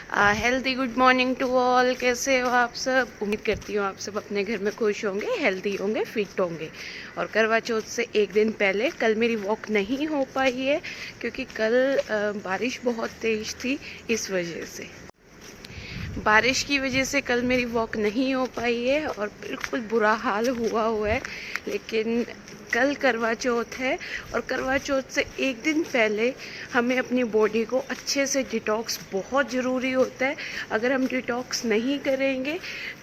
Healthy good morning to all. कैसे हो आप सब? उम्मीद करती हूँ आप सब अपने घर में खुश होंगे, हेल्दी होंगे, फिट होंगे। और करवा चौथ से एक दिन पहले कल मेरी वॉक नहीं हो पाई है क्योंकि कल बारिश बहुत तेज़ थी। इस वजह से बारिश की वजह से कल मेरी वॉक नहीं हो पाई है और बिल्कुल बुरा हाल हुआ है। लेकिन कल करवा चौथ है और करवा चौथ से एक दिन पहले हमें अपनी बॉडी को अच्छे से डिटॉक्स बहुत ज़रूरी होता है। अगर हम डिटॉक्स नहीं करेंगे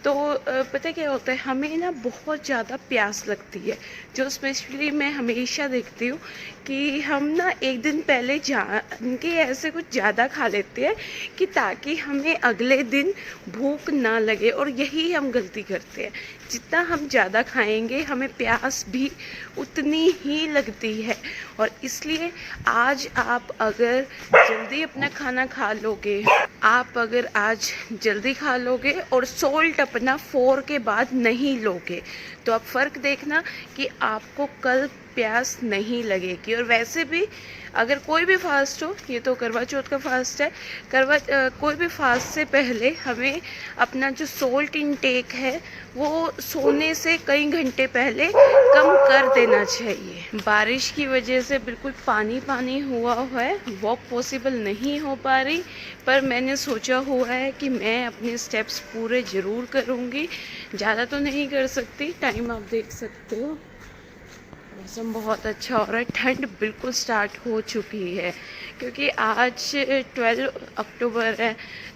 तो पता क्या होता है, हमें ना बहुत ज़्यादा प्यास लगती है। जो स्पेशली मैं हमेशा देखती हूँ कि हम ना एक दिन पहले जान के ऐसे कुछ ज़्यादा खा लेते हैं कि ताकि हमें अगले दिन भूख ना लगे, और यही हम गलती करते हैं। जितना हम ज़्यादा खाएंगे हमें प्यास भी उतनी ही लगती है। और इसलिए आज आप अगर जल्दी अपना खाना खा लोगे, आप अगर आज जल्दी खा लोगे और सोल्ट अपना 4 के बाद नहीं लोगे, तो आप फ़र्क देखना कि आपको कल प्यास नहीं लगेगी। और वैसे भी अगर कोई भी फास्ट हो, ये तो करवा चौथ का फास्ट है, कोई भी फास्ट से पहले हमें अपना जो सोल्ट इनटेक है वो सोने से कई घंटे पहले कम कर देना चाहिए। बारिश की वजह से बिल्कुल पानी पानी हुआ है, वॉक पॉसिबल नहीं हो पा रही, पर मैंने सोचा हुआ है कि मैं अपने स्टेप्स पूरे ज़रूर करूँगी। ज़्यादा तो नहीं कर सकती। टाइम आप देख सकते हो, मौसम बहुत अच्छा हो रहा है, ठंड बिल्कुल स्टार्ट हो चुकी है क्योंकि आज 12 अक्टूबर है,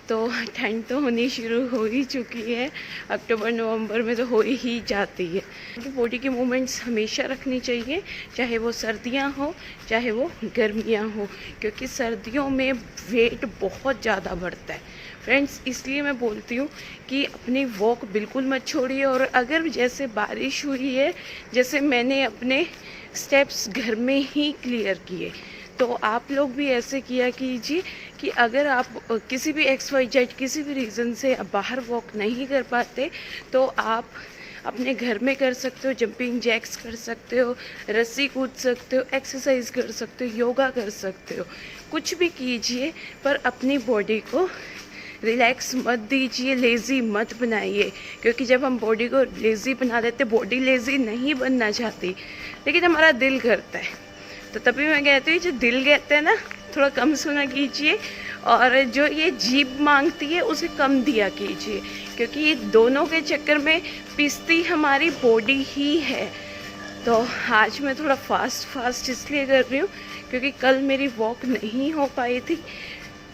तो ठंड तो होनी शुरू हो ही चुकी है। अक्टूबर नवंबर में तो हो ही जाती है। बॉडी की मूवमेंट्स हमेशा रखनी चाहिए, चाहे वो सर्दियां हो चाहे वो गर्मियां हो, क्योंकि सर्दियों में वेट बहुत ज़्यादा बढ़ता है फ्रेंड्स। इसलिए मैं बोलती हूँ कि अपनी वॉक बिल्कुल मत छोड़िए। और अगर जैसे बारिश हुई है, जैसे मैंने अपने स्टेप्स घर में ही क्लियर किए, तो आप लोग भी ऐसे किया कीजिए कि अगर आप किसी भी XYZ किसी भी रीज़न से बाहर वॉक नहीं कर पाते तो आप अपने घर में कर सकते हो। जंपिंग जैक्स कर सकते हो, रस्सी कूद सकते हो, एक्सरसाइज कर सकते हो, योगा कर सकते हो, कुछ भी कीजिए, पर अपनी बॉडी को रिलैक्स मत दीजिए, लेज़ी मत बनाइए। क्योंकि जब हम बॉडी को लेज़ी बना देते, बॉडी लेज़ी नहीं बनना चाहती लेकिन हमारा दिल करता है, तो तभी मैं कहती हूँ जो दिल कहते हैं ना, थोड़ा कम सुना कीजिए, और जो ये जीभ मांगती है उसे कम दिया कीजिए, क्योंकि ये दोनों के चक्कर में पिसती हमारी बॉडी ही है। तो आज मैं थोड़ा फास्ट इसलिए कर रही हूँ क्योंकि कल मेरी वॉक नहीं हो पाई थी।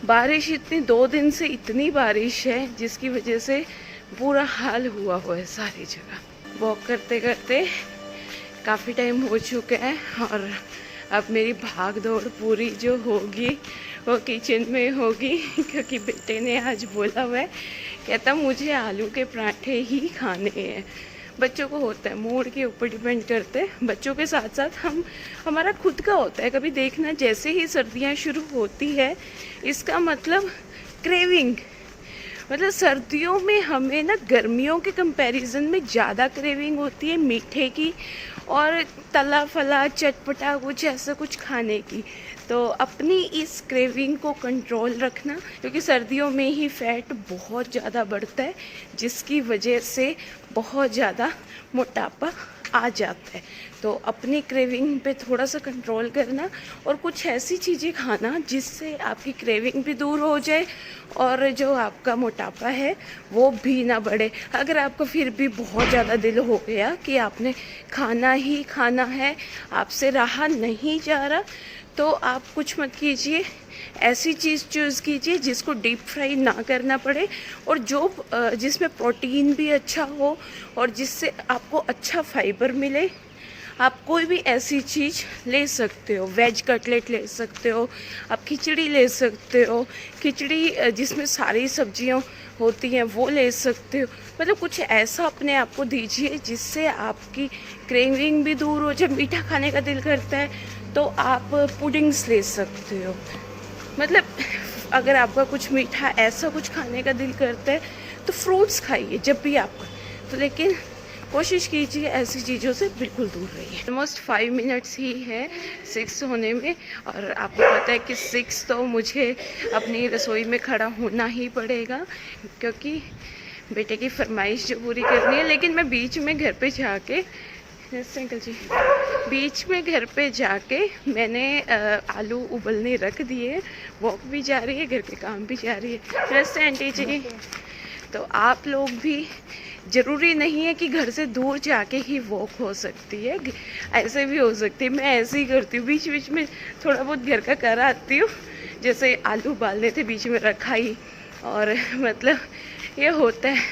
बारिश इतनी 2 दिन से इतनी बारिश है जिसकी वजह से बुरा हाल हुआ है सारी जगह। वॉक करते करते काफ़ी टाइम हो चुका है और अब मेरी भाग दौड़ पूरी जो होगी वो किचन में होगी, क्योंकि बेटे ने आज बोला हुआ है, कहता मुझे आलू के पराठे ही खाने हैं। बच्चों को होता है, मूड के ऊपर डिपेंड करते हैं। बच्चों के साथ साथ हमारा खुद का होता है। कभी देखना, जैसे ही सर्दियाँ शुरू होती है, इसका मतलब क्रेविंग, मतलब सर्दियों में हमें ना गर्मियों के कंपैरिजन में ज़्यादा क्रेविंग होती है मीठे की और तला फला चटपटा कुछ ऐसा कुछ खाने की। तो अपनी इस क्रेविंग को कंट्रोल रखना, क्योंकि सर्दियों में ही फैट बहुत ज़्यादा बढ़ता है जिसकी वजह से बहुत ज़्यादा मोटापा आ जाता है। तो अपनी क्रेविंग पे थोड़ा सा कंट्रोल करना और कुछ ऐसी चीज़ें खाना जिससे आपकी क्रेविंग भी दूर हो जाए और जो आपका मोटापा है वो भी ना बढ़े। अगर आपको फिर भी बहुत ज़्यादा दिल हो गया कि आपने खाना ही खाना है, आपसे रहा नहीं जा रहा, तो आप कुछ मत कीजिए, ऐसी चीज़ चूज़ कीजिए जिसको डीप फ्राई ना करना पड़े और जिसमें प्रोटीन भी अच्छा हो और जिससे आपको अच्छा फाइबर मिले। आप कोई भी ऐसी चीज़ ले सकते हो, वेज कटलेट ले सकते हो, आप खिचड़ी ले सकते हो, खिचड़ी जिसमें सारी सब्जियां होती हैं वो ले सकते हो। मतलब कुछ ऐसा अपने आप को दीजिए जिससे आपकी क्रेविंग भी दूर हो। जब मीठा खाने का दिल करता है तो आप पुडिंग्स ले सकते हो। मतलब अगर आपका कुछ मीठा ऐसा कुछ खाने का दिल करता है तो फ्रूट्स खाइए जब भी आपका, तो लेकिन कोशिश कीजिए ऐसी चीज़ों से बिल्कुल दूर रहिए। ऑलमोस्ट 5 मिनट्स ही है 6 होने में, और आपको पता है कि 6 तो मुझे अपनी रसोई में खड़ा होना ही पड़ेगा, क्योंकि बेटे की फरमाइश जो पूरी करनी है। लेकिन मैं बीच में घर पे जाके, अंकल जी, बीच में घर पे जाके मैंने आलू उबलने रख दिए। वॉक भी जा रही है, घर के काम भी जा रही है। नमस्ते आंटी जी। तो आप लोग भी, ज़रूरी नहीं है कि घर से दूर जाके ही वॉक हो सकती है, ऐसे भी हो सकती है। मैं ऐसे ही करती हूँ, बीच बीच में थोड़ा बहुत घर का कर आती हूँ। जैसे आलू उबालने थे, बीच में रखा ही, और मतलब ये होता है।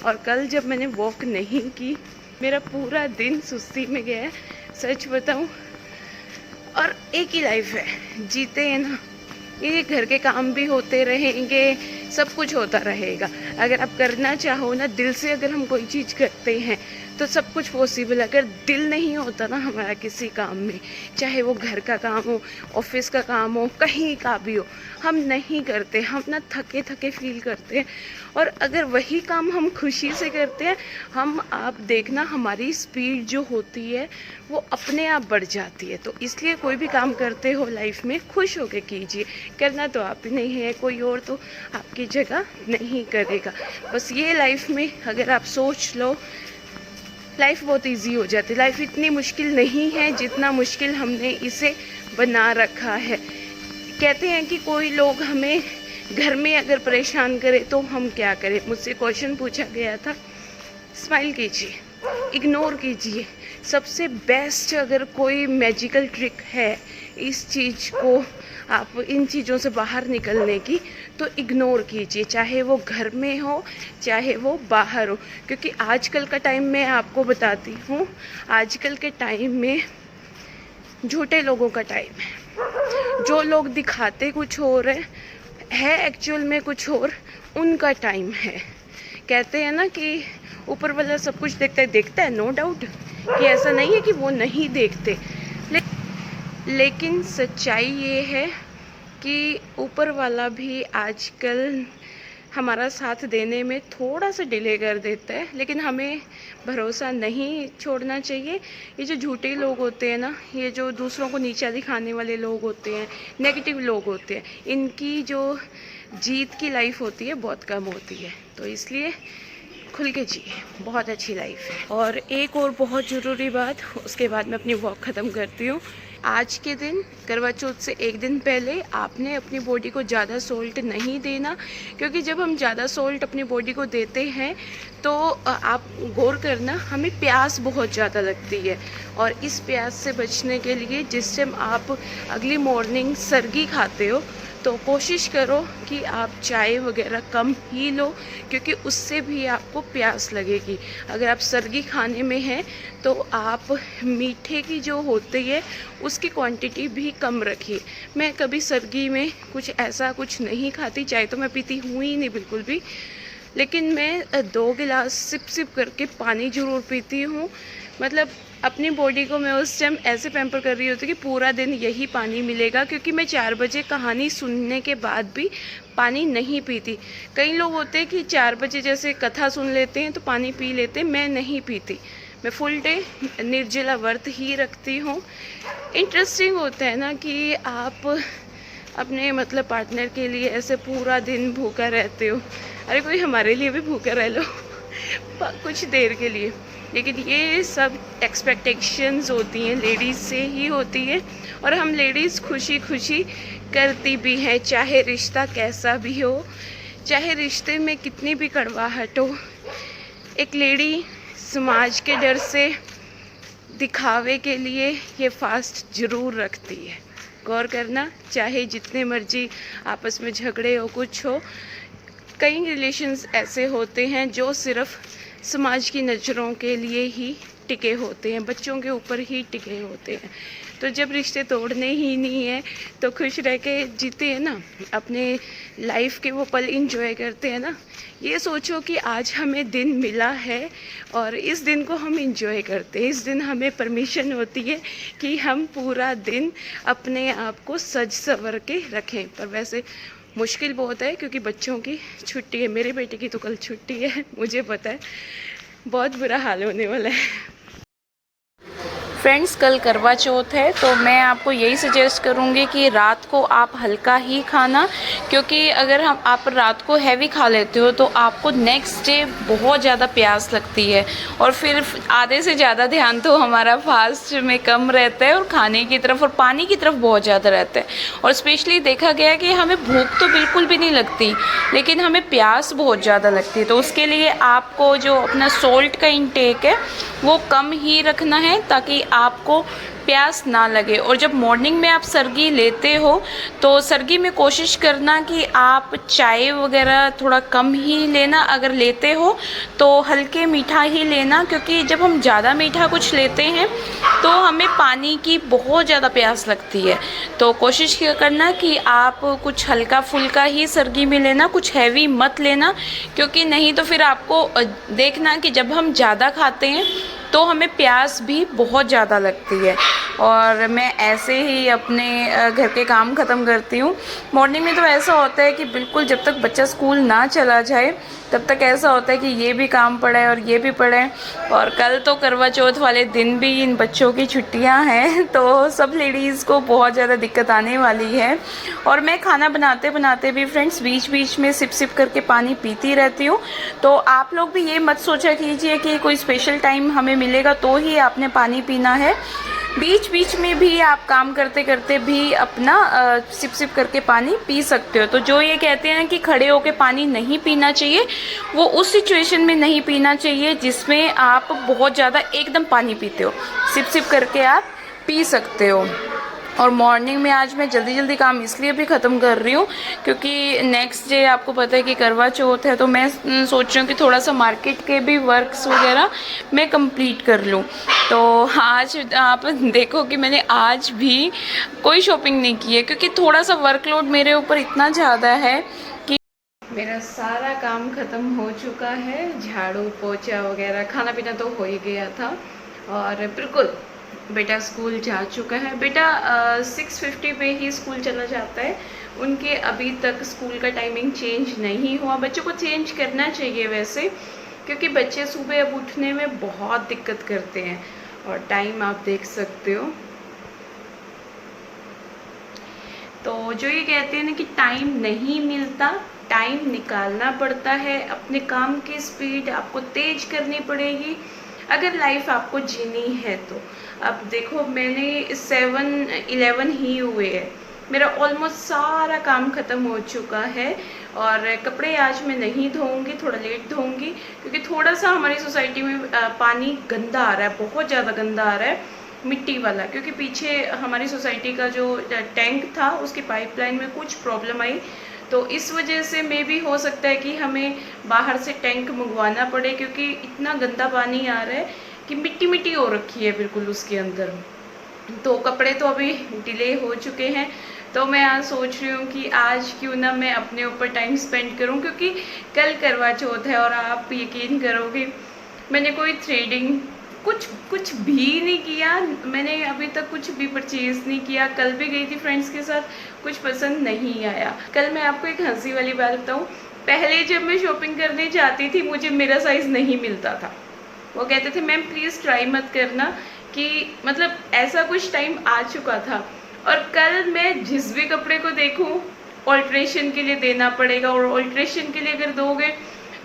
और कल जब मैंने वॉक नहीं की, मेरा पूरा दिन सुस्ती में गया है, सच बताऊँ। और एक ही लाइफ है, जीते हैं ना, ये घर के काम भी होते रहेंगे, सब कुछ होता रहेगा। अगर आप करना चाहो ना, दिल से अगर हम कोई चीज़ करते हैं तो सब कुछ पॉसिबल है। अगर दिल नहीं होता ना हमारा किसी काम में, चाहे वो घर का काम हो, ऑफिस का काम हो, कहीं का भी हो, हम नहीं करते, हम ना थके थके फील करते हैं। और अगर वही काम हम खुशी से करते हैं, आप देखना हमारी स्पीड जो होती है वो अपने आप बढ़ जाती है। तो इसलिए कोई भी काम करते हो लाइफ में, खुश होकर कीजिए। करना तो आप ही नहीं है, कोई और तो आपकी जगह नहीं करेगा। बस ये लाइफ में अगर आप सोच लो, लाइफ बहुत इजी हो जाती है। लाइफ इतनी मुश्किल नहीं है जितना मुश्किल हमने इसे बना रखा है। कहते हैं कि कोई लोग हमें घर में अगर परेशान करे तो हम क्या करें। मुझसे क्वेश्चन पूछा गया था, स्माइल कीजिए, इग्नोर कीजिए। सबसे बेस्ट अगर कोई मैजिकल ट्रिक है इस चीज़ को, आप इन चीज़ों से बाहर निकलने की, तो इग्नोर कीजिए, चाहे वो घर में हो चाहे वो बाहर हो। क्योंकि आजकल का टाइम मैं आपको बताती हूँ, आजकल के टाइम में झूठे लोगों का टाइम है। जो लोग दिखाते कुछ और है एक्चुअल में कुछ और, उनका टाइम है। कहते हैं ना कि ऊपर वाला सब कुछ देखता है, नो डाउट कि ऐसा नहीं है कि वो नहीं देखते, लेकिन सच्चाई ये है कि ऊपर वाला भी आजकल हमारा साथ देने में थोड़ा सा डिले कर देता है। लेकिन हमें भरोसा नहीं छोड़ना चाहिए। ये जो झूठे लोग होते हैं ना, ये जो दूसरों को नीचा दिखाने वाले लोग होते हैं, नेगेटिव लोग होते हैं, इनकी जो जीत की लाइफ होती है बहुत कम होती है। तो इसलिए खुल के जिए, बहुत अच्छी लाइफ है। और एक और बहुत ज़रूरी बात, उसके बाद मैं अपनी वॉक ख़त्म करती हूँ। आज के दिन, करवा चौथ से एक दिन पहले, आपने अपनी बॉडी को ज़्यादा सोल्ट नहीं देना। क्योंकि जब हम ज़्यादा सोल्ट अपनी बॉडी को देते हैं तो आप गौर करना, हमें प्यास बहुत ज़्यादा लगती है। और इस प्यास से बचने के लिए जिस टाइम आप अगली मॉर्निंग सर्गी खाते हो, तो कोशिश करो कि आप चाय वगैरह कम ही लो, क्योंकि उससे भी आपको प्यास लगेगी। अगर आप सर्गी खाने में हैं तो आप मीठे की जो होती है उसकी क्वांटिटी भी कम रखिए। मैं कभी सर्गी में कुछ नहीं खाती, चाय तो मैं पीती हूँ ही नहीं बिल्कुल भी, लेकिन मैं 2 गिलास सिप करके पानी ज़रूर पीती हूँ। मतलब अपनी बॉडी को मैं उस टाइम ऐसे पैम्पर कर रही होती कि पूरा दिन यही पानी मिलेगा। क्योंकि मैं 4 बजे कहानी सुनने के बाद भी पानी नहीं पीती। कई लोग होते हैं कि 4 बजे जैसे कथा सुन लेते हैं तो पानी पी लेते हैं, मैं नहीं पीती। मैं फुल डे निर्जला व्रत ही रखती हूँ। इंटरेस्टिंग होता है ना कि आप अपने मतलब पार्टनर के लिए ऐसे पूरा दिन भूखा रहते हो। अरे कोई हमारे लिए भी भूखा रह लो कुछ देर के लिए। लेकिन ये सब एक्सपेक्टेशंस होती हैं, लेडीज़ से ही होती है। और हम लेडीज़ खुशी खुशी करती भी हैं, चाहे रिश्ता कैसा भी हो, चाहे रिश्ते में कितनी भी कड़वाहट हो। एक लेडी समाज के डर से, दिखावे के लिए ये फास्ट ज़रूर रखती है। गौर करना, चाहे जितने मर्जी आपस में झगड़े हो, कुछ हो, कई रिलेशंस ऐसे होते हैं जो सिर्फ समाज की नज़रों के लिए ही टिके होते हैं, बच्चों के ऊपर ही टिके होते हैं। तो जब रिश्ते तोड़ने ही नहीं है तो खुश रह के जीते हैं ना, अपने लाइफ के वो पल इंजॉय करते हैं ना। ये सोचो कि आज हमें दिन मिला है और इस दिन को हम इंजॉय करते हैं। इस दिन हमें परमिशन होती है कि हम पूरा दिन अपने आप को सज संवर के रखें। पर वैसे मुश्किल बहुत है क्योंकि बच्चों की छुट्टी है। मेरे बेटे की तो कल छुट्टी है, मुझे पता है। बहुत बुरा हाल होने वाला है। फ्रेंड्स, कल करवा चौथ है, तो मैं आपको यही सजेस्ट करूँगी कि रात को आप हल्का ही खाना, क्योंकि अगर आप रात को हैवी खा लेते हो तो आपको नेक्स्ट डे बहुत ज़्यादा प्यास लगती है, और फिर आधे से ज़्यादा ध्यान तो हमारा फास्ट में कम रहता है और खाने की तरफ और पानी की तरफ बहुत ज़्यादा रहता है। और स्पेशली देखा गया है कि हमें भूख तो बिल्कुल भी नहीं लगती, लेकिन हमें प्यास बहुत ज़्यादा लगती है। तो उसके लिए आपको जो अपना सॉल्ट का इंटेक है वो कम ही रखना है, ताकि आपको प्यास ना लगे। और जब मॉर्निंग में आप सर्गी लेते हो तो सर्गी में कोशिश करना कि आप चाय वगैरह थोड़ा कम ही लेना, अगर लेते हो तो हल्के मीठा ही लेना, क्योंकि जब हम ज़्यादा मीठा कुछ लेते हैं तो हमें पानी की बहुत ज़्यादा प्यास लगती है। तो कोशिश करना कि आप कुछ हल्का फुल्का ही सर्गी में लेना, कुछ हैवी मत लेना, क्योंकि नहीं तो फिर आपको देखना कि जब हम ज़्यादा खाते हैं तो हमें प्यास भी बहुत ज़्यादा लगती है। और मैं ऐसे ही अपने घर के काम ख़त्म करती हूँ। मॉर्निंग में तो ऐसा होता है कि बिल्कुल जब तक बच्चा स्कूल ना चला जाए तब तक ऐसा होता है कि ये भी काम पड़ा है और ये भी पड़ा है। और कल तो करवा चौथ वाले दिन भी इन बच्चों की छुट्टियां हैं, तो सब लेडीज़ को बहुत ज़्यादा दिक्कत आने वाली है। और मैं खाना बनाते बनाते भी फ्रेंड्स बीच बीच में सिप सिप करके पानी पीती रहती हूँ। तो आप लोग भी ये मत सोचा कीजिए कि कोई स्पेशल टाइम हमें मिलेगा तो ही आपने पानी पीना है। बीच बीच में भी आप काम करते करते भी अपना सिप सिप करके पानी पी सकते हो। तो जो ये कहते हैं कि खड़े होके पानी नहीं पीना चाहिए, वो उस सिचुएशन में नहीं पीना चाहिए जिसमें आप बहुत ज़्यादा एकदम पानी पीते हो। सिप सिप करके आप पी सकते हो। और मॉर्निंग में आज मैं जल्दी जल्दी काम इसलिए भी ख़त्म कर रही हूँ क्योंकि नेक्स्ट डे आपको पता है कि करवा चौथ है, तो मैं सोच रही हूँ कि थोड़ा सा मार्केट के भी वर्क्स वगैरह मैं कंप्लीट कर लूँ। तो आज आप देखो कि मैंने आज भी कोई शॉपिंग नहीं की है, क्योंकि थोड़ा सा वर्कलोड मेरे ऊपर इतना ज़्यादा है कि मेरा सारा काम ख़त्म हो चुका है। झाड़ू पोछा वगैरह खाना पीना तो हो ही गया था। और बिल्कुल बेटा स्कूल जा चुका है। बेटा 6:50 पे ही स्कूल चला जाता है। उनके अभी तक स्कूल का टाइमिंग चेंज नहीं हुआ। बच्चों को चेंज करना चाहिए वैसे, क्योंकि बच्चे सुबह अब उठने में बहुत दिक्कत करते हैं। और टाइम आप देख सकते हो। तो जो ये कहते हैं ना कि टाइम नहीं मिलता, टाइम निकालना पड़ता है। अपने काम की स्पीड आपको तेज करनी पड़ेगी अगर लाइफ आपको जीनी है तो। अब देखो मैंने 7-11 ही हुए हैं, मेरा ऑलमोस्ट सारा काम ख़त्म हो चुका है। और कपड़े आज मैं नहीं धोऊंगी, थोड़ा लेट धोऊंगी, क्योंकि थोड़ा सा हमारी सोसाइटी में पानी गंदा आ रहा है, बहुत ज़्यादा गंदा आ रहा है, मिट्टी वाला। क्योंकि पीछे हमारी सोसाइटी का जो टैंक था उसकी पाइपलाइन में कुछ प्रॉब्लम आई, तो इस वजह से मे भी हो सकता है कि हमें बाहर से टैंक मंगवाना पड़े, क्योंकि इतना गंदा पानी आ रहा है कि मिट्टी मिट्टी हो रखी है बिल्कुल उसके अंदर। तो कपड़े तो अभी डिले हो चुके हैं। तो मैं आज सोच रही हूँ कि आज क्यों ना मैं अपने ऊपर टाइम स्पेंड करूँ, क्योंकि कल करवा चौथ है। और आप यकीन करोगे मैंने कोई थ्रेडिंग कुछ भी नहीं किया। मैंने अभी तक कुछ भी परचेज़ नहीं किया। कल भी गई थी फ्रेंड्स के साथ, कुछ पसंद नहीं आया। कल मैं आपको एक हंसी वाली बात बताऊँ, पहले जब मैं शॉपिंग करने जाती थी मुझे मेरा साइज़ नहीं मिलता था। वो कहते थे मैम प्लीज़ ट्राई मत करना, कि मतलब ऐसा कुछ टाइम आ चुका था। और कल मैं जिस भी कपड़े को देखूं ऑल्ट्रेशन के लिए देना पड़ेगा, और ऑल्ट्रेशन के लिए अगर दोगे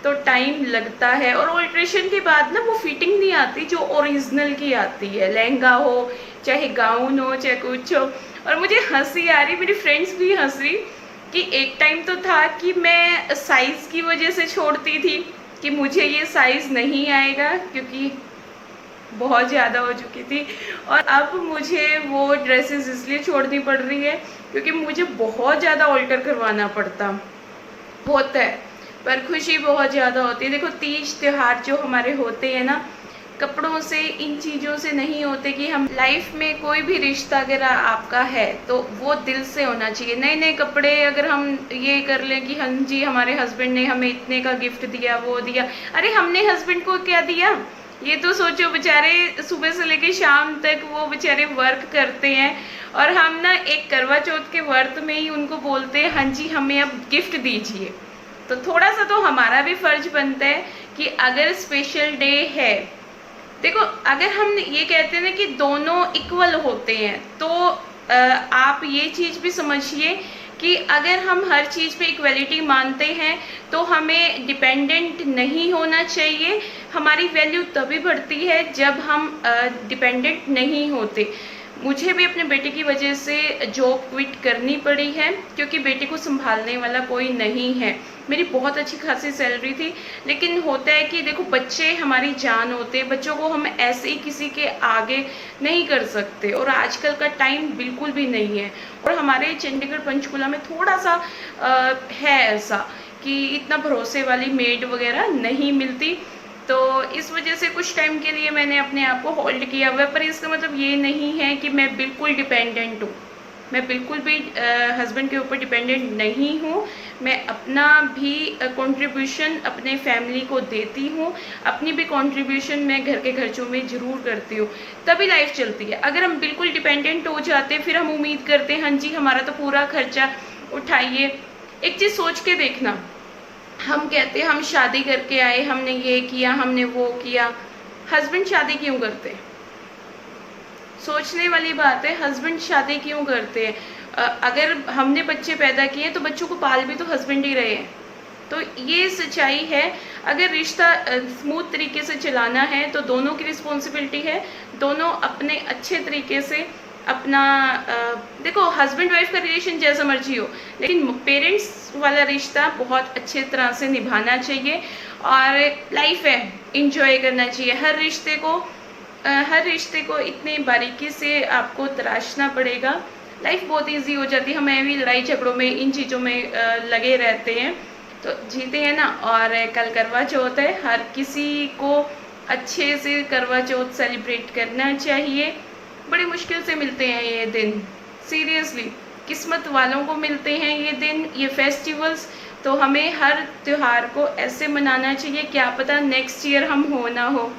तो टाइम लगता है। और ऑल्ट्रेशन के बाद ना वो फिटिंग नहीं आती जो ओरिजिनल की आती है, लहंगा हो चाहे गाउन हो चाहे कुछ हो। और मुझे हंसी आ रही, मेरी फ्रेंड्स भी हंस रही कि एक टाइम तो था कि मैं साइज़ की वजह से छोड़ती थी कि मुझे ये साइज़ नहीं आएगा, क्योंकि बहुत ज़्यादा हो चुकी थी। और अब मुझे वो ड्रेसेस इसलिए छोड़नी पड़ रही है क्योंकि मुझे बहुत ज़्यादा ऑल्टर करवाना पड़ता होता है, पर खुशी बहुत ज़्यादा होती है। देखो तीज त्यौहार जो हमारे होते हैं ना, कपड़ों से इन चीज़ों से नहीं होते कि हम लाइफ में कोई भी रिश्ता अगर आपका है तो वो दिल से होना चाहिए। नए नए कपड़े अगर हम ये कर लें कि हाँ जी हमारे हस्बैंड ने हमें इतने का गिफ्ट दिया वो दिया, अरे हमने हस्बैंड को क्या दिया, ये तो सोचो। बेचारे सुबह से लेके शाम तक वो बेचारे वर्क करते हैं, और हम ना एक करवा चौथ के व्रत में ही उनको बोलते हैं हाँ जी हमें अब गिफ्ट दीजिए। तो थोड़ा सा तो हमारा भी फर्ज बनता है कि कि अगर स्पेशल डे है, देखो अगर हम ये कहते हैं ना कि दोनों इक्वल होते हैं, तो आप ये चीज़ भी समझिए कि अगर हम हर चीज़ पे इक्वलिटी मानते हैं तो हमें डिपेंडेंट नहीं होना चाहिए। हमारी वैल्यू तभी बढ़ती है जब हम डिपेंडेंट नहीं होते। मुझे भी अपने बेटे की वजह से जॉब क्विट करनी पड़ी है क्योंकि बेटे को संभालने वाला कोई नहीं है। मेरी बहुत अच्छी खासी सैलरी थी, लेकिन होता है कि देखो बच्चे हमारी जान होते हैं, बच्चों को हम ऐसे ही किसी के आगे नहीं कर सकते, और आजकल का टाइम बिल्कुल भी नहीं है। और हमारे चंडीगढ़ पंचकुला में थोड़ा सा है ऐसा कि इतना भरोसे वाली मेड वगैरह नहीं मिलती, तो इस वजह से कुछ टाइम के लिए मैंने अपने आप को होल्ड किया हुआ है। पर इसका मतलब ये नहीं है कि मैं बिल्कुल डिपेंडेंट हूँ, मैं बिल्कुल भी हस्बैंड के ऊपर डिपेंडेंट नहीं हूँ। मैं अपना भी कंट्रीब्यूशन अपने फैमिली को देती हूँ, अपनी भी कंट्रीब्यूशन मैं घर के खर्चों में ज़रूर करती हूँ, तभी लाइफ चलती है। अगर हम बिल्कुल डिपेंडेंट हो जाते फिर हम उम्मीद करते हैं हाँ जी हमारा तो पूरा खर्चा उठाइए। एक चीज़ सोच के देखना, हम कहते हैं हम शादी करके आए, हमने ये किया, हमने वो किया, हस्बैंड शादी क्यों करते? सोचने वाली बात है, हस्बैंड शादी क्यों करते हैं? अगर हमने बच्चे पैदा किए तो बच्चों को पाल भी तो हस्बैंड ही रहे हैं। तो ये सच्चाई है। अगर रिश्ता स्मूथ तरीके से चलाना है तो दोनों की रिस्पॉन्सिबिलिटी है, दोनों अपने अच्छे तरीके से अपना देखो हस्बैंड वाइफ का रिलेशन जैसा मर्जी हो, लेकिन पेरेंट्स वाला रिश्ता बहुत अच्छे तरह से निभाना चाहिए। और लाइफ है, इंजॉय करना चाहिए। हर रिश्ते को इतनी बारीकी से आपको तराशना पड़ेगा, लाइफ बहुत इजी हो जाती है। हमें भी लड़ाई झगड़ों में इन चीज़ों में लगे रहते हैं, तो जीते हैं ना। और कल करवा चौथ है, हर किसी को अच्छे से करवा चौथ सेलिब्रेट करना चाहिए। बड़ी मुश्किल से मिलते हैं ये दिन, सीरियसली किस्मत वालों को मिलते हैं ये दिन, ये फेस्टिवल्स। तो हमें हर त्यौहार को ऐसे मनाना चाहिए, क्या पता नेक्स्ट ईयर हम हो ना हो,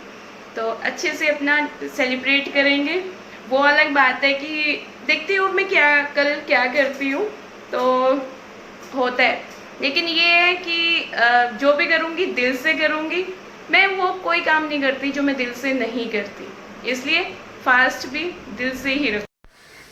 तो अच्छे से अपना सेलिब्रेट करेंगे। वो अलग बात है कि देखती हूँ मैं कल क्या करती हूँ, तो होता है। लेकिन ये है कि जो भी करूँगी दिल से करूँगी। मैं वो कोई काम नहीं करती जो मैं दिल से नहीं करती, इसलिए फास्ट भी दिल से ही रख।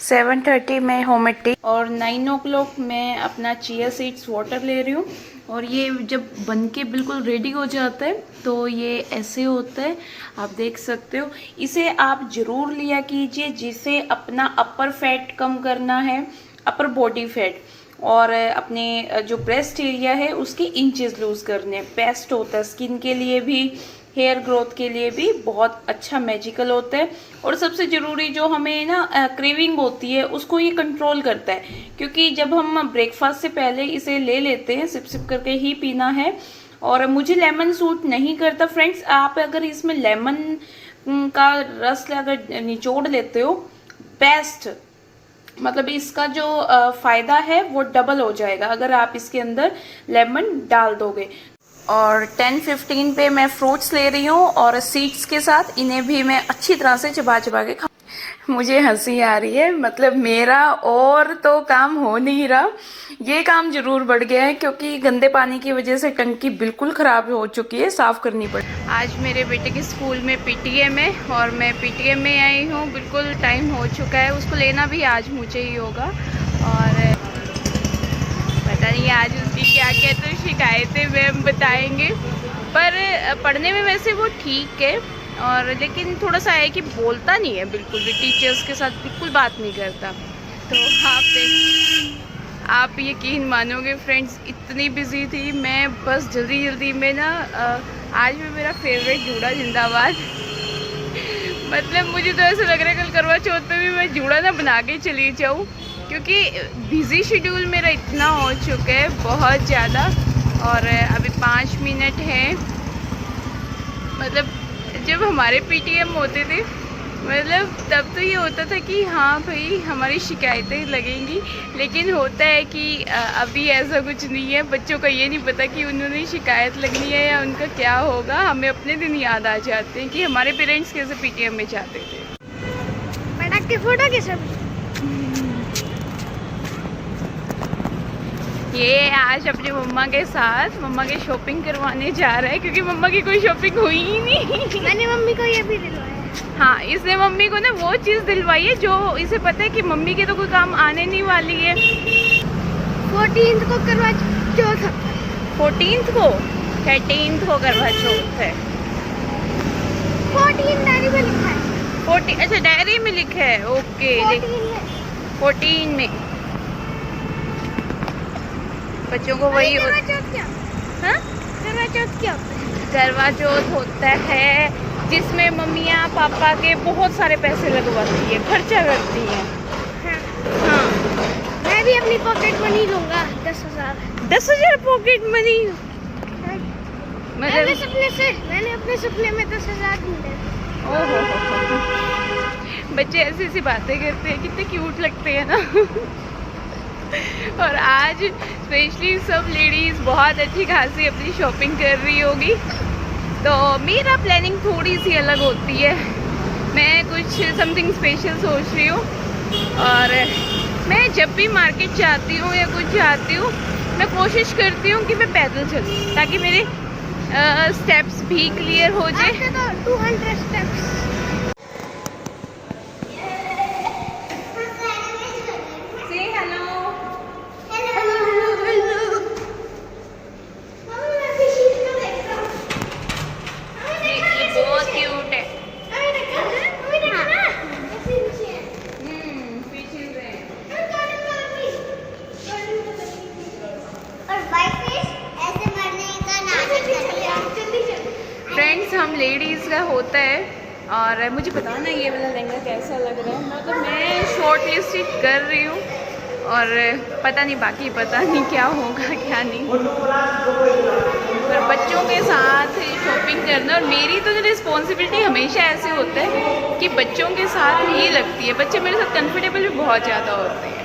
7:30 में होममेड टी और 9 o'clock मैं अपना चिया सीड्स वाटर ले रही हूँ। और ये जब बन के बिल्कुल रेडी हो जाता है तो ये ऐसे होता है, आप देख सकते हो। इसे आप ज़रूर लिया कीजिए जिसे अपना अपर फैट कम करना है, अपर बॉडी फैट, और अपने जो ब्रेस्ट एरिया है उसके इंचेस लूज़ करने। बेस्ट होता है स्किन के लिए भी, हेयर ग्रोथ के लिए भी बहुत अच्छा मैजिकल होता है। और सबसे ज़रूरी जो हमें ना क्रेविंग होती है उसको ये कंट्रोल करता है, क्योंकि जब हम ब्रेकफास्ट से पहले इसे ले लेते हैं, सिप सिप करके ही पीना है। और मुझे लेमन सूट नहीं करता फ्रेंड्स, आप अगर इसमें लेमन का रस अगर निचोड़ लेते हो, बेस्ट, मतलब इसका जो फ़ायदा है वो डबल हो जाएगा अगर आप इसके अंदर लेमन डाल दोगे। और 10:15 पे मैं फ्रूट्स ले रही हूँ और सीड्स के साथ इन्हें भी मैं अच्छी तरह से चबा चबा के मुझे हंसी आ रही है, मतलब मेरा और तो काम हो नहीं रहा, ये काम जरूर बढ़ गया है क्योंकि गंदे पानी की वजह से टंकी बिल्कुल ख़राब हो चुकी है, साफ़ करनी पड़ी। आज मेरे बेटे के स्कूल में पीटीएम है और मैं पीटीएम में आई हूँ, बिल्कुल टाइम हो चुका है, उसको लेना भी आज मुझे ही होगा। और पता नहीं आज उसकी क्या क्या तो शिकायतें मैम बताएंगे, पर पढ़ने में वैसे वो ठीक है, और लेकिन थोड़ा सा है कि बोलता नहीं है, बिल्कुल भी टीचर्स के साथ बिल्कुल बात नहीं करता। तो आप यकीन मानोगे फ्रेंड्स, इतनी बिजी थी मैं, बस जल्दी जल्दी में ना आज भी मेरा फेवरेट जूड़ा जिंदाबाद मतलब मुझे तो ऐसा लग रहा है कल करवा चौथ पे भी मैं जूड़ा ना बना के चली जाऊँ, क्योंकि बिज़ी शेड्यूल मेरा इतना हो चुका है बहुत ज़्यादा। और अभी 5 मिनट हैं, मतलब जब हमारे पीटीएम होते थे मतलब तब तो ये होता था कि हाँ भाई हमारी शिकायतें लगेंगी, लेकिन होता है कि अभी ऐसा कुछ नहीं है। बच्चों का ये नहीं पता कि उन्होंने शिकायत लगनी है या उनका क्या होगा, हमें अपने दिन याद आ जाते हैं कि हमारे पेरेंट्स कैसे पीटीएम में जाते थे। फोटो कैसे ये आज अपनी मम्मा के साथ मम्मा के शॉपिंग करवाने जा रहा है क्योंकि मम्मा की कोई शॉपिंग हुई ही नहीं। मैंने मम्मी को ये भी दिलवाया। हाँ, इसने मम्मी को ना वो चीज़ दिलवाई है जो इसे पता है कि मम्मी के तो कोई काम आने नहीं वाली है। 14th को करवा चौथ। 14th को 13th को करवा चौथ है। 14 डायरी में लिखा है। 14 अच्छा डायरी में लिखा है। ओके 14 में बच्चों को वही करवा चौथ क्या? हाँ, करवा चौथ क्या होता है? करवा चौथ होता है जिसमें मम्मियाँ पापा के बहुत सारे पैसे लगवाती है, खर्चा करती हैं। हाँ, मैं भी अपनी पॉकेट मनी लूंगा 10,000। 10,000 पॉकेट मनी मैंने मतलब अपने सपने में 10,000 मिले। ओहो बच्चे ऐसी ऐसी बातें करते हैं, कितने क्यूट लगते हैं ना। और आज स्पेशली सब लेडीज़ बहुत अच्छी खासी अपनी शॉपिंग कर रही होगी, तो मेरा प्लानिंग थोड़ी सी अलग होती है। मैं कुछ समथिंग स्पेशल सोच रही हूँ और मैं जब भी मार्केट जाती हूँ या कुछ जाती हूँ मैं कोशिश करती हूँ कि मैं पैदल चलूँ ताकि मेरे स्टेप्स भी क्लियर हो जाए। तो 200 स्टेप्स। फ्रेंड्स, हम लेडीज़ का होता है और मुझे पता ना ये वाला लहंगा कैसा लग रहा है, मतलब मैं शॉर्ट लिस्ट कर रही हूँ और पता नहीं बाकी पता नहीं क्या होगा क्या नहीं। पर बच्चों के साथ शॉपिंग करना और मेरी तो रिस्पॉन्सिबिलिटी हमेशा ऐसे होता है कि बच्चों के साथ ही लगती है। बच्चे मेरे साथ कंफर्टेबल भी बहुत ज़्यादा होते हैं।